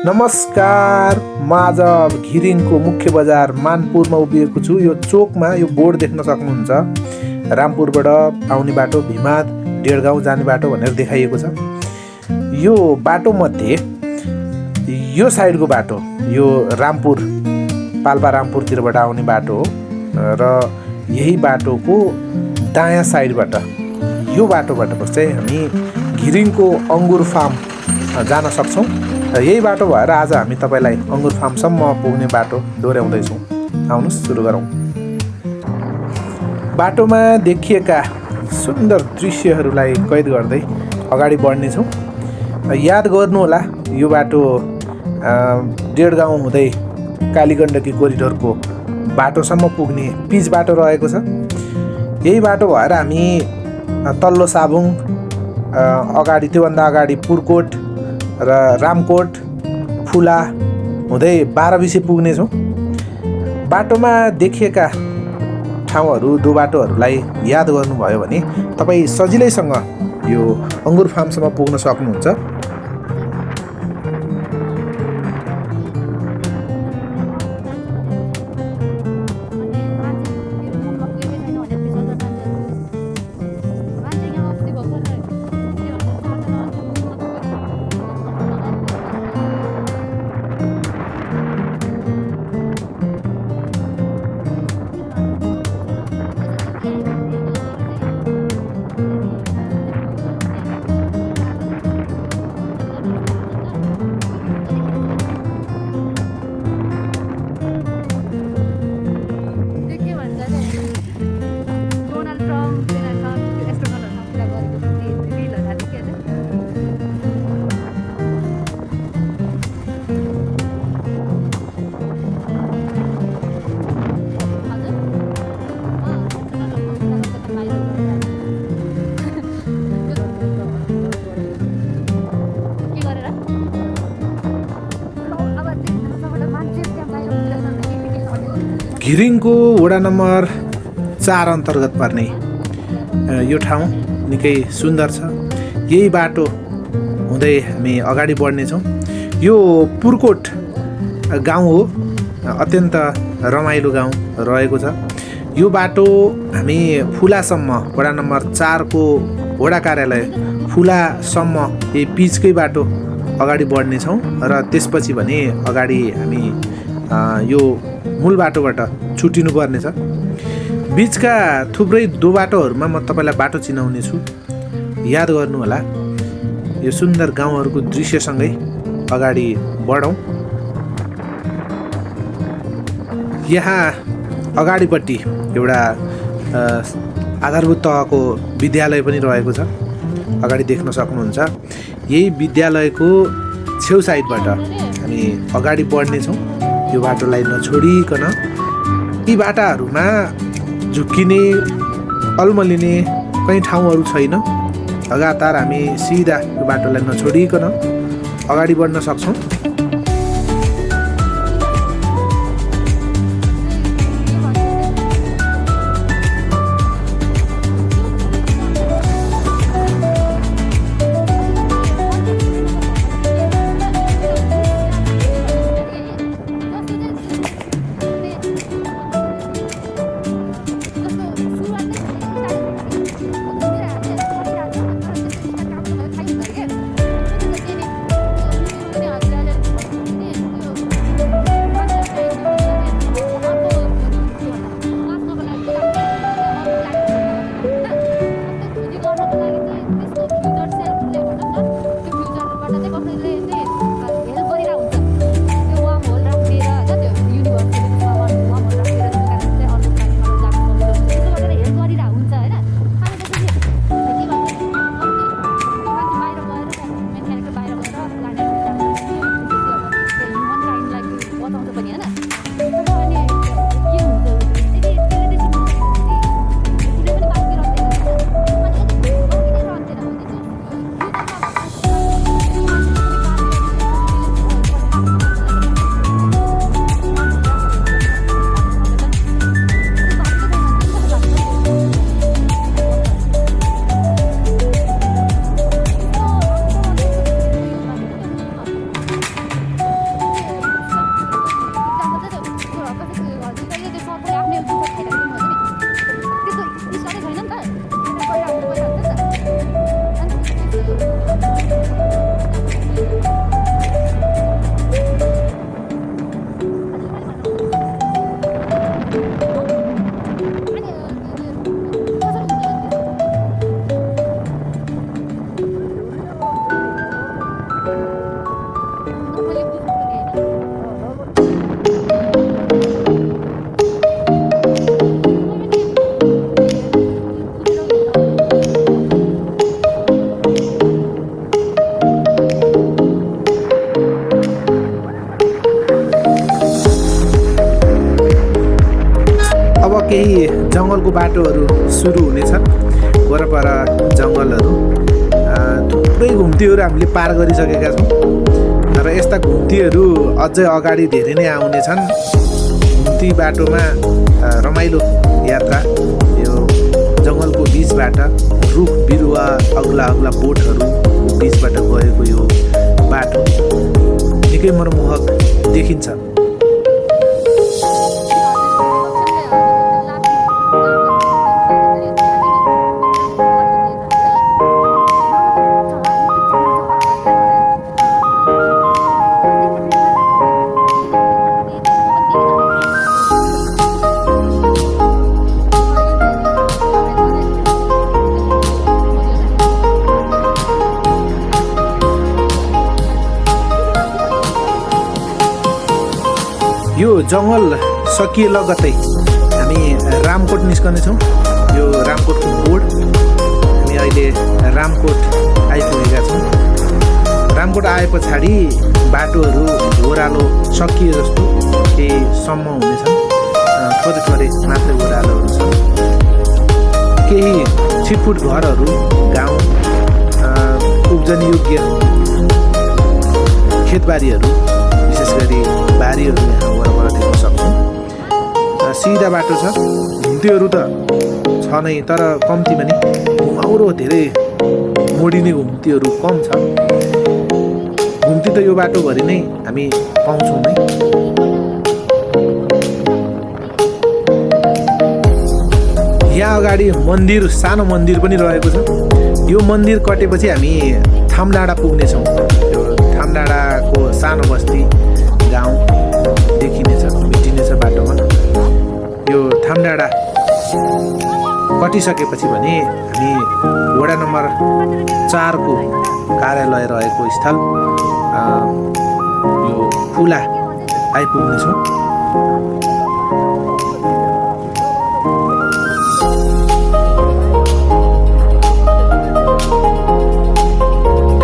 नमस्कार, म आज घिरिङको मुख्य बजार मानपुरमा उभिएको छु। यो चोकमा यो बोर्ड देख्न सक्नुहुन्छ। रामपुरबाट आउने बाटो, भिमाद, डेढगाउँ जाने बाटो भनेर देखाइएको छ। यो बाटो मध्ये यो साइडको बाटो यो रामपुर, पाल्पा रामपुरतिरबाट आउने बाटो हो र यही बाटोको दायाँ साइडबाट यो बाटोबाट चाहिँ हामी घिरिङको अङ्गुर फार्म जान सक्छौँ। यही बाटो भएर आज हामी तपाईलाई अङ्गुर फार्मसम्म पुग्ने बाटो दोहोऱ्याउँदैछौँ। आउनुहोस् सुरु गरौँ। बाटोमा देखिएका सुन्दर दृश्यहरूलाई कैद गर्दै अगाडि बढ्नेछौँ। याद गर्नुहोला, यो बाटो डेढगाउँ हुँदै कालीगण्डकी कोरिडोरको बाटोसम्म पुग्ने पिच बाटो रहेको छ। यही बाटो भएर हामी तल्लो साबुङ, अगाडि त्योभन्दा अगाडि पुरकोट र रामकोट, फुला हुँदै 12 पुग्नेछौँ। बाटोमा देखिएका ठाउँहरू, दो बाटोहरूलाई याद गर्नुभयो भने तपाईँ सजिलैसँग यो अङ्गुर फार्मसम्म पुग्न सक्नुहुन्छ। घिरिङको वडा नम्बर 4 अन्तर्गत पर्ने यो ठाउँ निकै सुन्दर छ। यही बाटो हुँदै हामी अगाडि बढ्नेछौँ। यो पुरकोट गाउँ हो, अत्यन्त रमाइलो गाउँ रहेको छ। यो बाटो हामी फुलासम्म, वडा नम्बर 4 को वडा कार्यालय फुलासम्म यही पिचकै बाटो अगाडि बढ्नेछौँ र त्यसपछि भने अगाडि हामी यो मूल बाटोबाट छुटिनु पर्नेछ। बिचका थुप्रै दो बाटोहरूमा म तपाईँलाई बाटो चिनाउने छु। याद गर्नुहोला। यो सुन्दर गाउँहरूको दृश्यसँगै अगाडि बढौँ। यहाँ अगाडिपट्टि एउटा आधारभूत तहको विद्यालय पनि रहेको छ, अगाडि देख्न सक्नुहुन्छ। यही विद्यालयको छेउ साइडबाट हामी अगाडि बढ्नेछौँ। यो बाटोलाई नछोडिकन यी बाटाहरूमा झुक्किने, अल्मलिने कहीँ ठाउँहरू छैन। लगातार हामी सिधा यो बाटोलाई नछोडिकन अगाडि बढ्न सक्छौँ। अब केही जङ्गलको बाटोहरू सुरु हुनेछ। वरपर जङ्गलहरू थुप्रै घुम्तीहरू हामीले पार गरिसकेका छौँ र यस्ता घुम्तीहरू अझै अगाडि धेरै नै आउनेछन्। घुम्ती बाटोमा रमाइलो यात्रा, यो जङ्गलको बिचबाट रुख बिरुवा अग्ला अग्ला बोटहरू बिचबाट गएको यो बाटो निकै मनमोहक देखिन्छ। यो जङ्गल सकिए लगत्तै हामी रामकोट निस्कनेछौँ। यो रामकोटको बोर्ड, हामी अहिले रामकोट आइपुगेका छौँ। रामकोट आए पछाडि बाटोहरू ओह्रालो सकिए जस्तो केही सम्म हुनेछन्। थोरै थोरै मात्रै ओह्रालोहरू छन्। केही छिटफुट घरहरू, गाउँ, उब्जनीयोग्य खेतबारीहरू, विशेष गरी बारीहरू यहाँ वरपर देख्न सक्छौँ। सिधा बाटो छ। घुम्तीहरू त छ नै, तर कम्तीमा नि घुमाउरो धेरै मोडिने घुम्तीहरू कम छ। घुम्ती त यो बाटोभरि नै हामी पाउँछौँ नै। यहाँ अगाडि मन्दिर, सानो मन्दिर पनि रहेको छ। यो मन्दिर कटेपछि हामी थामडाँडा पुग्नेछौँ। यो थामडाँडाको सानो बस्ती गाउँ देखिनेछ, भेटिनेछ बाटोमा। यो थामडाँडा कटिसकेपछि भने हामी वडा नम्बर 4 को कार्यालय रहेको स्थल यो फुला आइपुग्नेछौँ।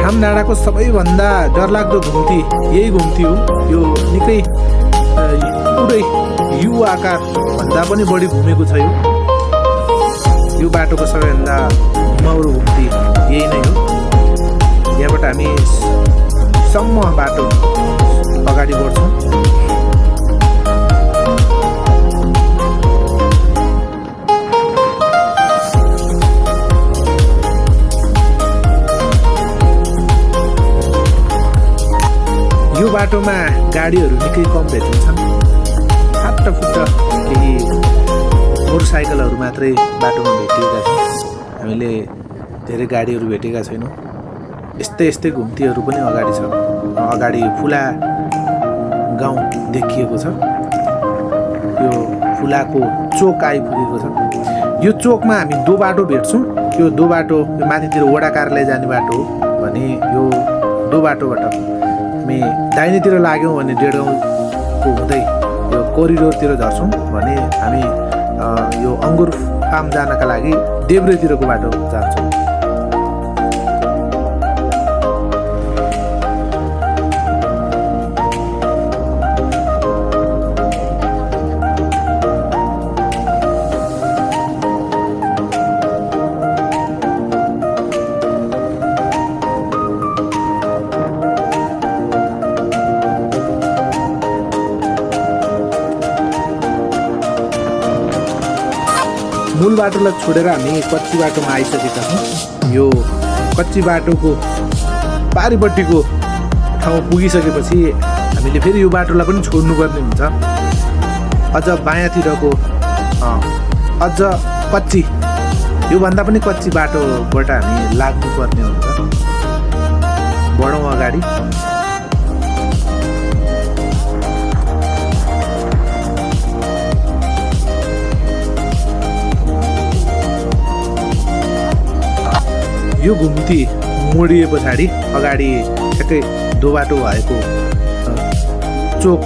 थामडाँडाको सबैभन्दा डरलाग्दो घुम्ती यही घुम्ती हो। यो निकै पुरै यु आकार भन्दा पनि बढी घुमेको छ। यो बाटोको सबैभन्दा घुमाउरो घुम्ती यही नै हो। यहाँबाट हामी सम्म बाटो अगाडि बढ्छौँ। यो बाटोमा गाडीहरू निकै कम भेटिन्छन्। फाटाफुट्ट केही मोटरसाइकलहरू मात्रै बाटोमा भेटिएका छन्। हामीले धेरै गाडीहरू भेटेका छैनौँ। यस्तै यस्तै घुम्तीहरू पनि अगाडि छ। अगाडि फुला गाउँ देखिएको छ। यो फुलाको चोक आइपुगेको छ। यो चोकमा हामी दो बाटो भेट्छौँ। यो दो बाटो यो माथितिर वडा कार्यालय जाने बाटो हो भने यो दो बाटोबाट हामी दाहिनेतिर लाग्यौँ भने डेढगाउँको हुँदै यो कोरिडोरतिर झर्छौँ भने हामी यो अङ्गुर फार्म जानका लागि देब्रेतिरको बाटो जान्छौँ। मूल बाटोलाई छोडेर हामी कच्ची बाटोमा आइसकेका छौँ। यो कच्ची बाटोको पारिपट्टिको ठाउँ पुगिसकेपछि हामीले फेरि यो बाटोलाई पनि छोड्नुपर्ने हुन्छ। अझ बायाँतिरको अझ कच्ची, योभन्दा पनि कच्ची बाटोबाट हामी लाग्नुपर्ने हुन्छ। बढौँ अगाडि। यो घुम्ती मोडिए पछाडि अगाडि ठ्याक्कै दो बाटो भएको चोक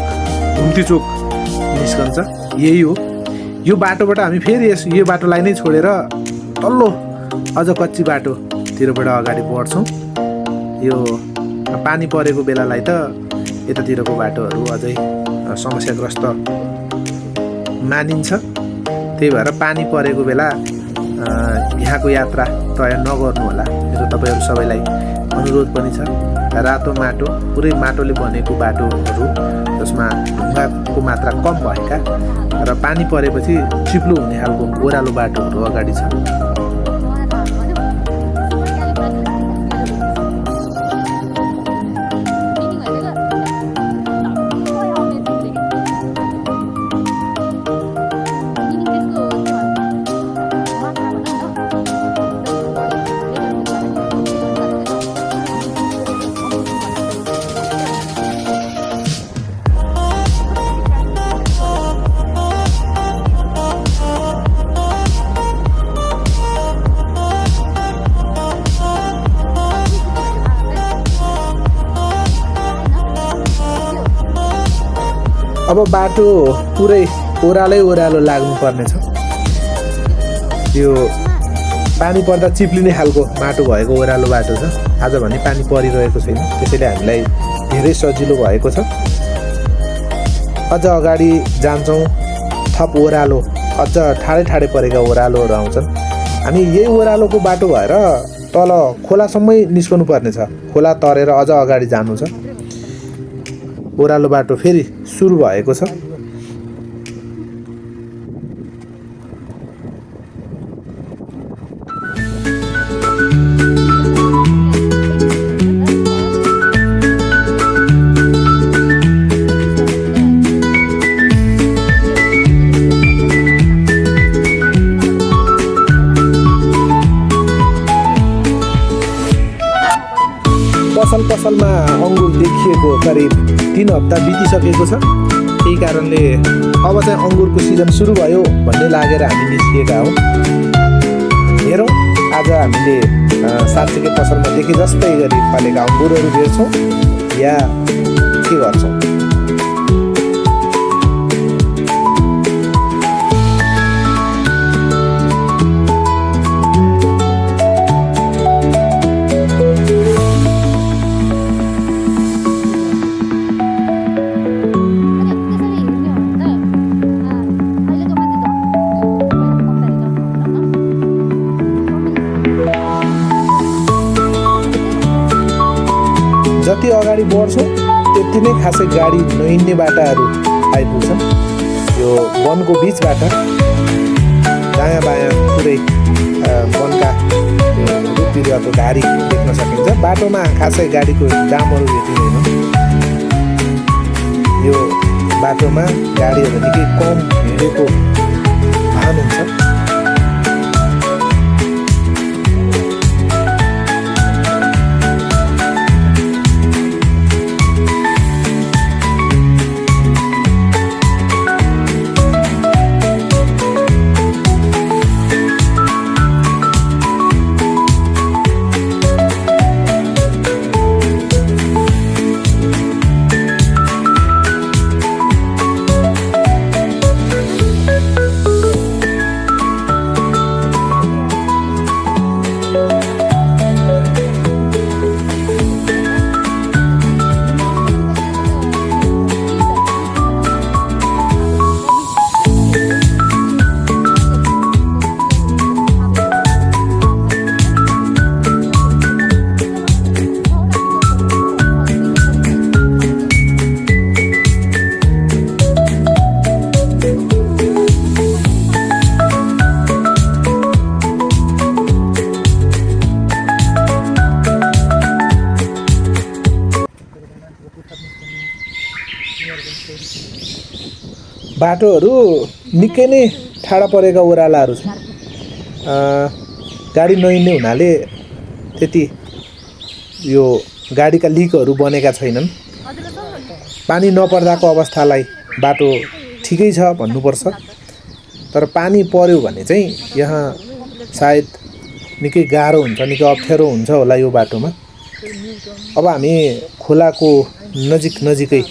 घुम्ती चोक निस्कन्छ। यही हो यो बाटोबाट हामी फेरि यो बाटोलाई नै छोडेर तल्लो अझ कच्ची बाटोतिरबाट अगाडि बढ्छौँ। यो पानी परेको बेलालाई त यतातिरको बाटोहरू अझै समस्याग्रस्त मानिन्छ। त्यही भएर पानी परेको बेला यहाँको यात्रा तय नगर्नु होला, मेरो तपाईँहरू सबैलाई अनुरोध पनि छ। रातो माटो पुरै माटोले बनेको बाटोहरू जसमा ढुङ्गाको मात्रा कम भएका र पानी परेपछि चिप्लो हुने खालको ओह्रालो बाटोहरू अगाडि छ। अब बाटो पुरै ओह्रालो लाग्नुपर्नेछ। यो पानी पर्दा चिप्लिने खालको माटो भएको ओह्रालो बाटो छ। आज भने पानी परिरहेको छैन, त्यसैले हामीलाई धेरै सजिलो भएको छ। अझ अगाडि जान्छौँ, थप ओह्रालो अझ ठाडै परेका ओह्रालोहरू आउँछन्। हामी यही ओह्रालोको बाटो भएर तल खोलासम्मै निस्कनु पर्नेछ। खोला तरेर अझ अगाडि जानु छ। ओह्रालो बाटो फेरि सुरु भएको छ। पसलमा अङ्गुर देखिएको करिब 3 हप्ता बितिसकेको छ। त्यही कारणले अब चाहिँ अङ्गुरको सिजन सुरु भयो भन्ने लागेर हामी निस्किएका हौँ। हेरौँ आज हामीले साँच्चीकै पसलमा देखे जस्तै गरी फलेका अङ्गुरहरू भेट्छौँ या के गर्छौँ। जति अगाडि बढ्छौँ त्यति नै खासै गाडी नहिँड्ने बाटाहरू आइपुग्छन्। यो वनको बिचबाट दायाँ बायाँ पुरै वनका रुख बिरुवाको धारी देख्न सकिन्छ। बाटोमा खासै गाडीको जामहरू भेटिँदैन। यो बाटोमा गाडीहरू निकै कम हिँडेको भान हुन्छ। बाटोहरू निकै नै ठाडा परेका ओह्रालाहरू छन्। गाडी नहिँड्ने हुनाले त्यति यो गाडीका लिकहरू बनेका छैनन्। पानी नपर्दाको अवस्थालाई बाटो ठिकै छ भन्नुपर्छ। तर पानी पर्यो भने चाहिँ यहाँ सायद निकै गाह्रो हुन्छ, निकै अप्ठ्यारो हुन्छ होला यो बाटोमा। अब हामी खोलाको नजिकै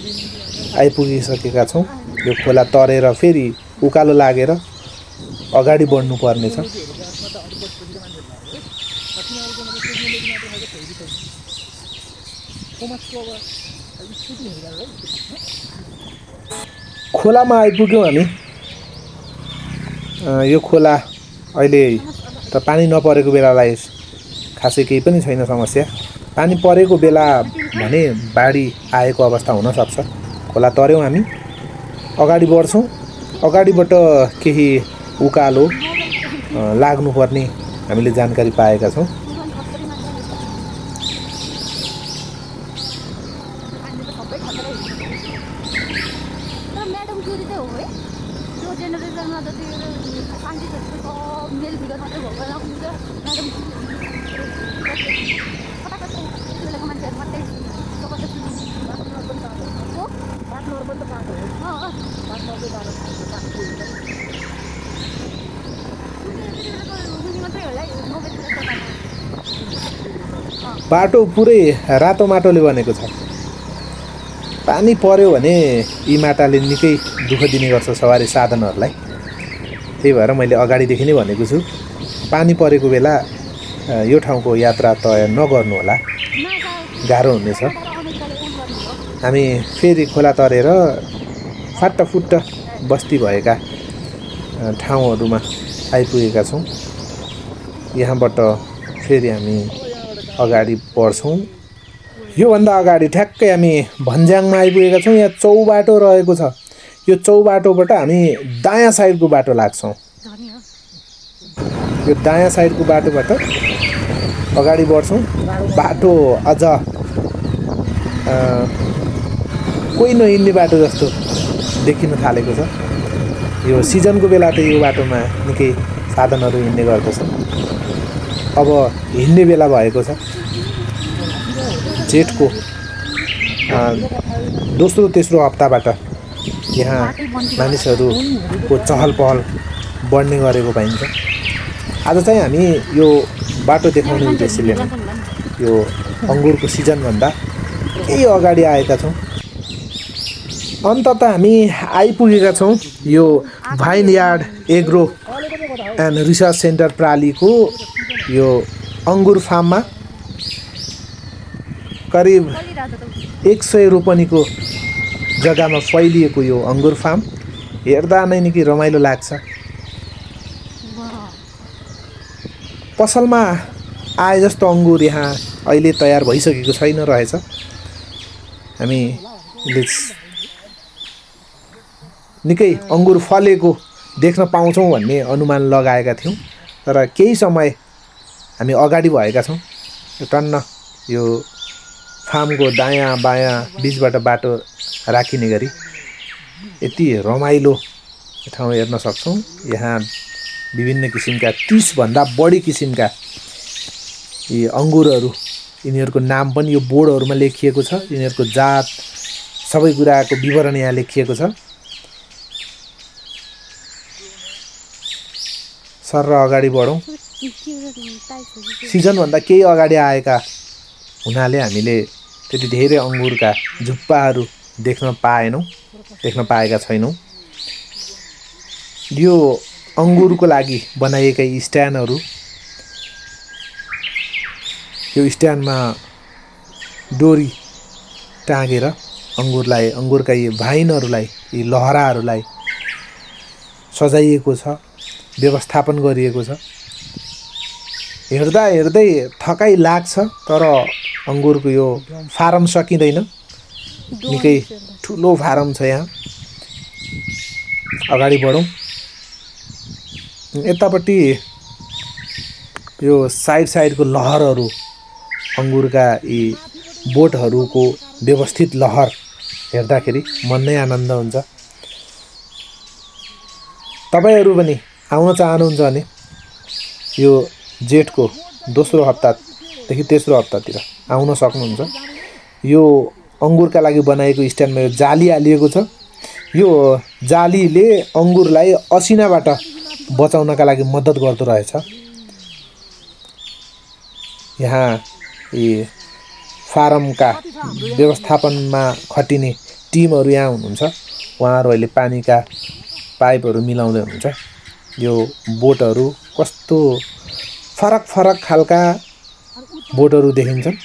आइपुगिसकेका छौँ। यो खोला तरेर फेरि उकालो लागेर अगाडि बढ्नु पर्नेछ। खोलामा आइपुग्यौँ हामी। यो खोला अहिले त पानी नपरेको बेलालाई खासै केही पनि छैन समस्या। पानी परेको बेला भने बाढी आएको अवस्था हुनसक्छ। खोला तर्यौँ हामी, अगाडि बढ्छौँ। अगाडिबाट केही उकालो लाग्नुपर्ने हामीले जानकारी पाएका छौँ। बाटो पुरै रातो माटोले बनेको छ। पानी पर्यो भने यी माटाले निकै दुःख दिने गर्छ सवारी साधनहरूलाई। त्यही भएर मैले अगाडिदेखि नै भनेको छु, पानी परेको बेला यो ठाउँको यात्रा तय नगर्नु होला, गाह्रो हुनेछ। हामी फेरि खोला तरेर फाटाफुट्ट बस्ती भएका ठाउँहरूमा आइपुगेका छौँ। यहाँबाट फेरि हामी अगाडि बढ्छौँ। योभन्दा अगाडि ठ्याक्कै हामी भन्ज्याङमा आइपुगेका छौँ। यहाँ चौबाटो रहेको छ। यो चौबाटोबाट हामी दायाँ साइडको बाटो लाग्छौँ। यो दायाँ साइडको बाटोबाट अगाडि बढ्छौँ। बाटो अझ कोही नहिँड्ने बाटो जस्तो देखिन थालेको छ। यो सिजनको बेला त यो बाटोमा निकै साधनहरू हिँड्ने गर्दछन्। अब हिँड्ने बेला भएको छ। जेठको दोस्रो तेस्रो हप्ताबाट यहाँ मानिसहरूको चहल पहल बढ्ने गरेको पाइन्छ। आज चाहिँ हामी यो बाटो देखाउने उद्देश्यले यो अङ्गुरको सिजनभन्दा केही अगाडि आएका छौँ। अन्ततः हामी आइपुगेका छौँ यो भाइनयार्ड एग्रो एन्ड रिसर्च सेन्टर प्रालीको यो अङ्गुर फार्ममा। करिब 100 रोपनीको जग्गामा फैलिएको यो अङ्गुर फार्म हेर्दा नै निकै रमाइलो लाग्छ। पसलमा आए जस्तो अङ्गुर यहाँ अहिले तयार भइसकेको छैन रहेछ। हामीले निकै अङ्गुर फलेको देख्न पाउँछौँ भन्ने अनुमान लगाएका थियौँ, तर केही समय हामी अगाडि भएका छौँ। टन्न यो फार्मको दायाँ बायाँ बिचबाट बाटो राखिने गरी यति रमाइलो ठाउँ हेर्न सक्छौँ। यहाँ विभिन्न किसिमका 30भन्दा बढी किसिमका यी अङ्गुरहरू, यिनीहरूको नाम पनि यो बोर्डहरूमा लेखिएको छ। यिनीहरूको जात सबै कुराको विवरण यहाँ लेखिएको छ। सर अगाडि बढौँ। सिजनभन्दा केही अगाडि आएका हुनाले हामीले त्यति धेरै अङ्गुरका झुप्पाहरू देख्न पाएका छैनौँ। यो अङ्गुरको लागि बनाइएका स्ट्यान्डहरू, यो स्ट्यान्डमा डोरी टाँगेर अङ्गुरका यी भाइनहरूलाई, यी लहराहरूलाई सजाइएको छ, व्यवस्थापन गरिएको छ। हेर्दा हेर्दै थकाइ लाग्छ, तर अङ्गुरको यो फारम सकिँदैन। निकै ठुलो फारम छ यहाँ। अगाडि बढौँ। यतापट्टि यो साइडको लहरहरू, अङ्गुरका यी बोटहरूको व्यवस्थित लहर हेर्दाखेरि मन नै आनन्द हुन्छ। तपाईँहरू पनि आउन चाहनुहुन्छ भने यो जेठको दोस्रो हप्तादेखि तेस्रो हप्तातिर आउन सक्नुहुन्छ। यो अङ्गुरका लागि बनाएको स्ट्यान्डमा यो जाली हालिएको छ। यो जालीले अङ्गुरलाई असिनाबाट बचाउनका लागि मद्दत गर्दो रहेछ। यहाँ यी फारमका व्यवस्थापनमा खटिने टिमहरू यहाँ हुनुहुन्छ। उहाँहरू अहिले पानीका पाइपहरू मिलाउँदै हुनुहुन्छ। यो बोटहरू कस्तो फरक फरक खालका बोटहरू देखिन्छन्।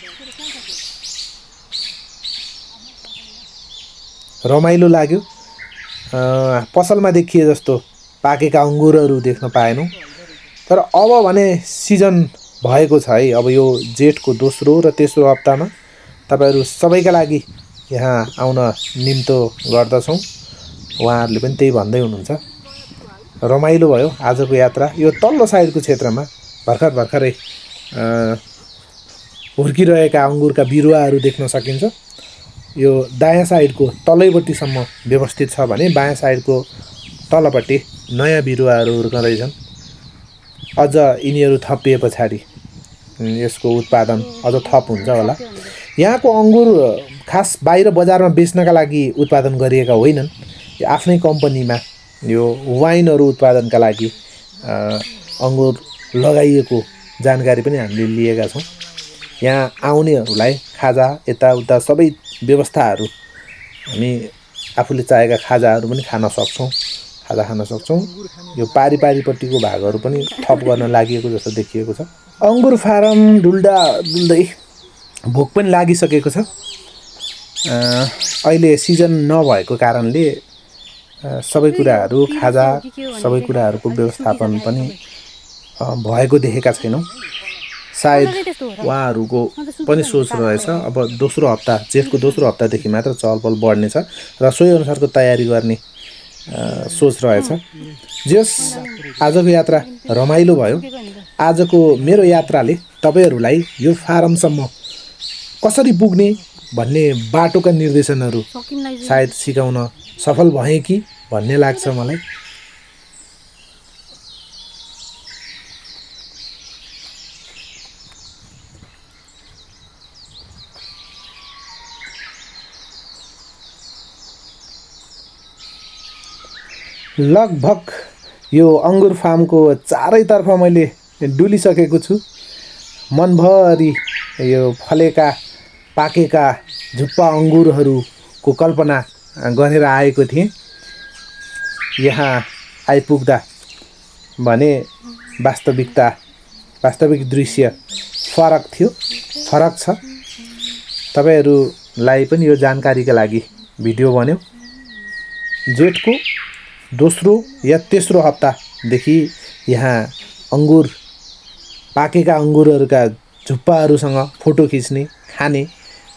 रमाइलो लाग्यो। पसलमा देखिए जस्तो पाकेका अङ्गुरहरू देख्न पाएनौँ। तर अब भने सिजन भएको छ है। अब यो जेठको दोस्रो र तेस्रो हप्तामा तपाईँहरू सबैका लागि यहाँ आउन निम्तो गर्दछौँ। उहाँहरूले पनि त्यही भन्दै हुनुहुन्छ। रमाइलो भयो आजको यात्रा। यो तल्लो साइडको क्षेत्रमा भर्खरै हुर्किरहेका अङ्गुरका बिरुवाहरू देख्न सकिन्छ। यो दायाँ साइडको तलैपट्टिसम्म व्यवस्थित छ भने बायाँ साइडको तलपट्टि नयाँ बिरुवाहरू हुर्कँदैछन्। अझ यिनीहरू थपिए पछाडि यसको उत्पादन अझ थप हुन्छ होला। यहाँको अङ्गुर खास बाहिर बजारमा बेच्नका लागि उत्पादन गरिएका होइनन्। यो आफ्नै कम्पनीमा यो वाइनहरू उत्पादनका लागि अङ्गुर लगाइएको जानकारी पनि हामीले लिएका छौँ। यहाँ आउनेहरूलाई खाजा यताउता सबै व्यवस्थाहरू हामी आफूले चाहेका खाजाहरू पनि खान सक्छौँ। यो पारिपट्टिको भागहरू पनि थप गर्न लागि जस्तो देखिएको छ। अङ्गुर फारम डुल्दै भोक पनि लागिसकेको छ। अहिले सिजन नभएको कारणले सबै कुराहरू खाजा सबै कुराहरूको व्यवस्थापन पनि भएको देखेका छैनौँ। सायद उहाँहरूको पनि सोच रहेछ अब दोस्रो हप्ता जेठको दोस्रो हप्तादेखि मात्र चहलपहल बढ्नेछ र सोही अनुसारको तयारी गर्ने सोच रहेछ। जस आजको यात्रा रमाइलो भयो। आजको मेरो यात्राले तपाईँहरूलाई यो फारमसम्म कसरी पुग्ने भन्ने बाटोका निर्देशनहरू सायद सिकाउन सफल भएँ कि भन्ने लाग्छ मलाई। लगभग यो अङ्गुर फार्मको चारैतर्फ मैले डुलिसकेको छु। मनभरि यो फलेका पाकेका झुप्पा अङ्गुरहरूको कल्पना गरेर आएको थिएँ। यहाँ आइपुग्दा भने वास्तविक दृश्य फरक छ। तपाईँहरूलाई पनि यो जानकारीका लागि भिडियो बन्यो। जेठको दोस्रो या तेस्रो हप्तादेखि यहाँ पाकेका अङ्गुरहरूका झुप्पाहरूसँग फोटो खिच्ने खाने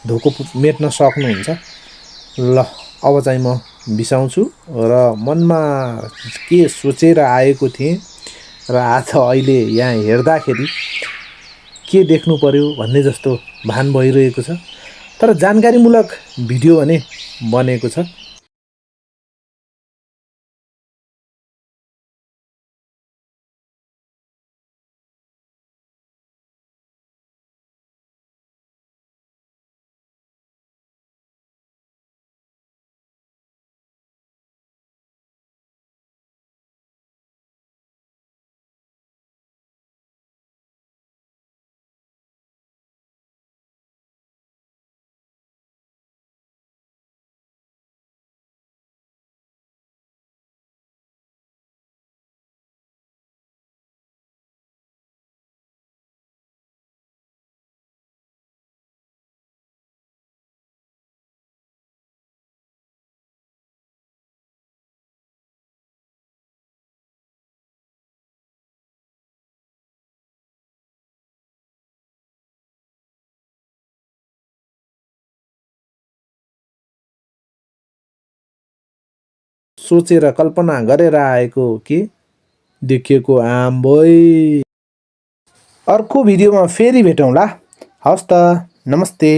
धोको मेट्न सक्नुहुन्छ। ल अब चाहिँ म बिसाउँछु र मनमा के सोचेर आएको थिएँ र आज अहिले यहाँ हेर्दाखेरि के देख्नु पर्यो भन्ने जस्तो भान भइरहेको छ। तर जानकारीमूलक भिडियो भने बनेको छ। सोचेर कल्पना गरेर आएको के देखिएको आम्बोई। अर्को भिडियोमा फेरि भेटौँला। हवस् त, नमस्ते।